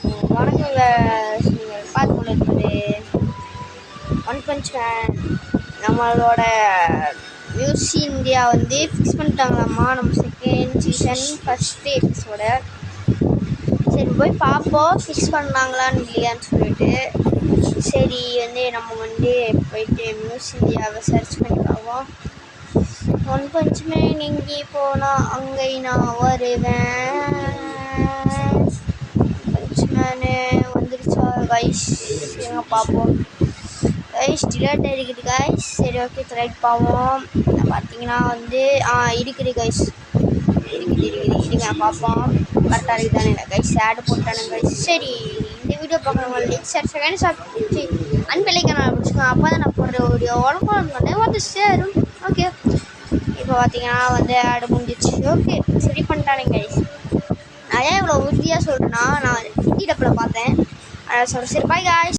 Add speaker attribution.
Speaker 1: வணக்கங்க. நீங்கள் பார்த்து கொண்டு இருப்பது ஒன் பஞ்ச் மேன். நம்மளோட மியூஸ் இந்தியா வந்து ஃபிக்ஸ் பண்ணிட்டாங்களாம்மா. நம்ம செகண்ட் சீசன் ஃபஸ்ட்டு எபிசோட. சரி போய் பார்ப்போம் ஃபிக்ஸ் பண்ணாங்களான்னு இல்லையான்னு சொல்லிட்டு. சரி வந்து நம்ம வந்து போயிட்டு மியூஸ் இந்தியாவை சர்ச் பண்ணி பார்ப்போம். ஒன் பஞ்ச் மேன் இங்கே போனால் அங்கே நான் வருவேன். வந்துருச்சா கைஸ்? எங்க பார்ப்போம் கைஸ். டிலேட் இருக்குது கைஸ். சரி ஓகே ரைட் பார்ப்போம். பார்த்தீங்கன்னா வந்து இருக்குது கைஸ். இருக்குங்க பார்ப்போம். கரெக்டாக இருக்குதானே கைஸ்? ஆடு போட்டானுங்க கைஸ். சரி இந்த வீடியோ பார்க்குறவங்க லைக் ஷேர் செகண்ட் சாப்பிட்டு அன்பெல்லைக்கான பிடிச்சிக்கோங்க. அப்போ தான் நான் போடுற வீடியோ உடம்பு வந்து சேரும். ஓகே இப்போ பார்த்தீங்கன்னா வந்து ஆடு முடிஞ்சிச்சு. ஓகே சரி பண்ணிட்டானுங்க கைஸ். நான் ஏன் இவ்வளோ உறுதியாக சொல்கிறேன்னா நான் ஹிந்தி டப்பில் பார்த்தேன். அதை சொல்கிறேன். சரி பாய் காய்ஸ்.